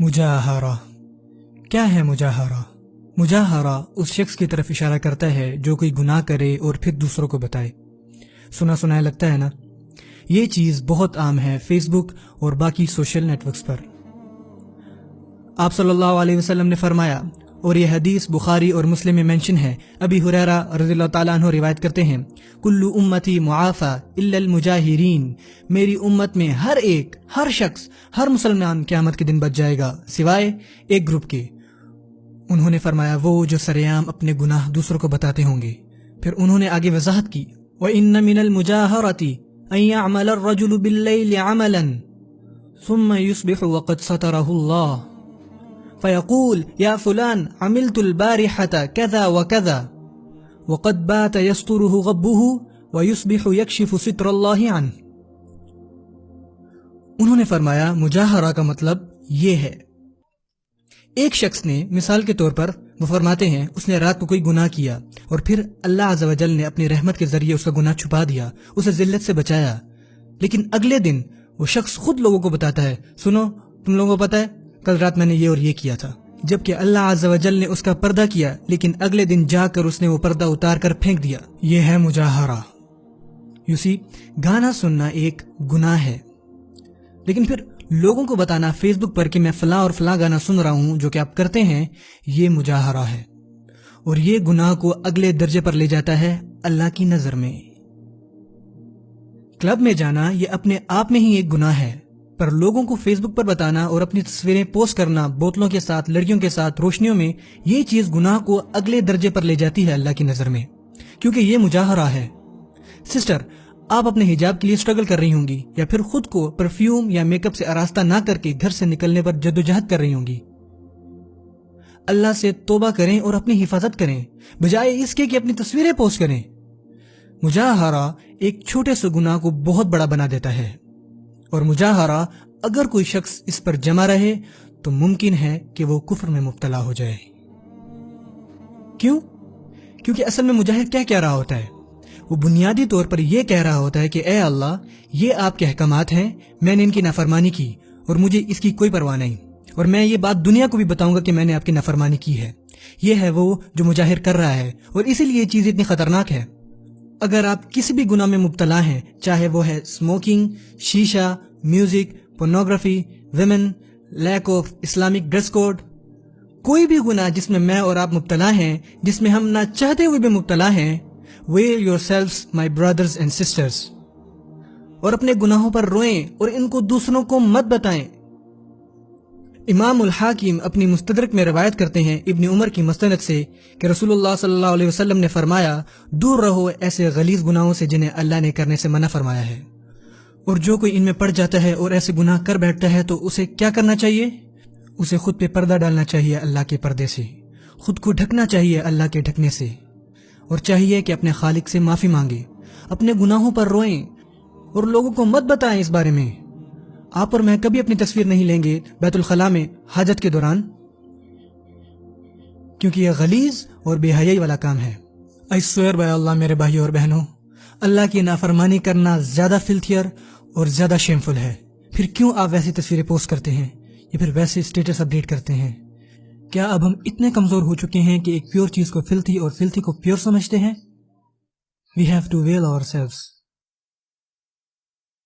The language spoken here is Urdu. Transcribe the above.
مجاہرہ کیا ہے مجاہرہ؟ مجاہرہ اس شخص کی طرف اشارہ کرتا ہے جو کوئی گناہ کرے اور پھر دوسروں کو بتائے۔ سنا سنایا لگتا ہے نا؟ یہ چیز بہت عام ہے فیس بک اور باقی سوشل نیٹ ورکس پر۔ آپ صلی اللہ علیہ وسلم نے فرمایا، اور یہ حدیث بخاری اور مسلم میں مینشن ہے، ابی ہریرہ رضی اللہ تعالیٰ عنہ روایت کرتے ہیں، کل امتی معافی الا المجاہرین، میری امت میں ہر شخص، ہر مسلمان قیامت کے دن بچ جائے گا سوائے ایک گروپ کے۔ انہوں نے فرمایا وہ جو سریعام اپنے گناہ دوسروں کو بتاتے ہوں گے۔ پھر انہوں نے آگے وضاحت کی، وَإِنَّ مِنَ الْمُجَاهَرَةِ أَن يَعْمَلَ الرَّجُلُ بِاللَّيْلِ عَمَلًا ثُمَّ يُصْبِحُ وَقَدْ سَتَرَهُ اللَّهُ فيقول يا فلان عملت البارحة كذا وكذا وقد بات يستره غبه ويصبح يكشف ستر الله عنه۔ انہوں نے فرمایا مجاہرہ کا مطلب یہ ہے، ایک شخص نے مثال کے طور پر وہ فرماتے ہیں اس نے رات کو کوئی گناہ کیا اور پھر اللہ عز و جل نے اپنی رحمت کے ذریعے اس کا گناہ چھپا دیا، اسے ذلت سے بچایا، لیکن اگلے دن وہ شخص خود لوگوں کو بتاتا ہے، سنو تم لوگوں کو پتا ہے کل رات میں نے یہ اور یہ کیا تھا، جبکہ اللہ عز و جل نے اس کا پردہ کیا، لیکن اگلے دن جا کر اس نے وہ پردہ اتار کر پھینک دیا۔ یہ ہے مجاہرہ۔ یو سی، گانا سننا ایک گناہ ہے، لیکن پھر لوگوں کو بتانا فیس بک پر کہ میں فلاں اور فلاں گانا سن رہا ہوں جو کہ آپ کرتے ہیں، یہ مجاہرہ ہے، اور یہ گناہ کو اگلے درجے پر لے جاتا ہے اللہ کی نظر میں۔ کلب میں جانا یہ اپنے آپ میں ہی ایک گناہ ہے، پر لوگوں کو فیس بک پر بتانا اور اپنی تصویریں پوسٹ کرنا بوتلوں کے ساتھ، لڑکیوں کے ساتھ، روشنیوں میں، یہ چیز گناہ کو اگلے درجے پر لے جاتی ہے اللہ کی نظر میں، کیونکہ یہ مجاہرہ ہے۔ سسٹر، آپ اپنے حجاب کے لیے اسٹرگل کر رہی ہوں گی، یا پھر خود کو پرفیوم یا میک اپ سے آراستہ نہ کر کے گھر سے نکلنے پر جدوجہد کر رہی ہوں گی۔ اللہ سے توبہ کریں اور اپنی حفاظت کریں، بجائے اس کے کہ اپنی تصویریں پوسٹ کریں۔ مجاہرہ ایک چھوٹے سے گناہ کو بہت بڑا بنا دیتا ہے، اور مجاہرہ اگر کوئی شخص اس پر جمع رہے تو ممکن ہے کہ وہ کفر میں مبتلا ہو جائے۔ کیوں؟ کیونکہ اصل میں مجاہر کیا کہہ رہا ہوتا ہے؟ وہ بنیادی طور پر یہ کہہ رہا ہوتا ہے کہ اے اللہ، یہ آپ کے احکامات ہیں، میں نے ان کی نافرمانی کی اور مجھے اس کی کوئی پرواہ نہیں، اور میں یہ بات دنیا کو بھی بتاؤں گا کہ میں نے آپ کی نافرمانی کی ہے۔ یہ ہے وہ جو مجاہر کر رہا ہے، اور اسی لیے یہ چیز اتنی خطرناک ہے۔ اگر آپ کسی بھی گناہ میں مبتلا ہیں، چاہے وہ ہے اسموکنگ، شیشہ، music, pornography, women, lack of Islamic dress code, کوئی بھی گناہ جس میں میں اور آپ مبتلا ہیں، جس میں ہم نہ چاہتے ہوئے بھی مبتلا ہیں، well yourselves my brothers and sisters, اور اپنے گناہوں پر روئیں اور ان کو دوسروں کو مت بتائیں۔ امام الحاکم اپنی مستدرک میں روایت کرتے ہیں ابن عمر کی مستند سے کہ رسول اللہ صلی اللہ علیہ وسلم نے فرمایا، دور رہو ایسے غلیظ گناہوں سے جنہیں اللہ نے کرنے سے منع فرمایا ہے، اور جو کوئی ان میں پڑ جاتا ہے اور ایسے گناہ کر بیٹھتا ہے تو اسے کیا کرنا چاہیے؟ اسے خود پہ پردہ ڈالنا چاہیے اللہ کے پردے سے، خود کو ڈھکنا چاہیے اللہ کے ڈھکنے سے، اور چاہیے کہ اپنے خالق سے معافی مانگے، اپنے گناہوں پر روئیں اور لوگوں کو مت بتائیں اس بارے میں۔ آپ اور میں کبھی اپنی تصویر نہیں لیں گے بیت الخلاء میں حاجت کے دوران، کیونکہ یہ غلیظ اور بے حیائی والا کام ہے۔ I swear by اللہ میرے بھائیوں اور بہنوں، اللہ کی نافرمانی کرنا زیادہ فلتھیر اور زیادہ شیمفل ہے۔ پھر کیوں آپ ویسی تصویریں پوسٹ کرتے ہیں یا پھر ویسے اسٹیٹس اپڈیٹ کرتے ہیں؟ کیا اب ہم اتنے کمزور ہو چکے ہیں کہ ایک پیور چیز کو فلتھی اور فلتھی کو پیور سمجھتے ہیں؟ We have to veil ourselves.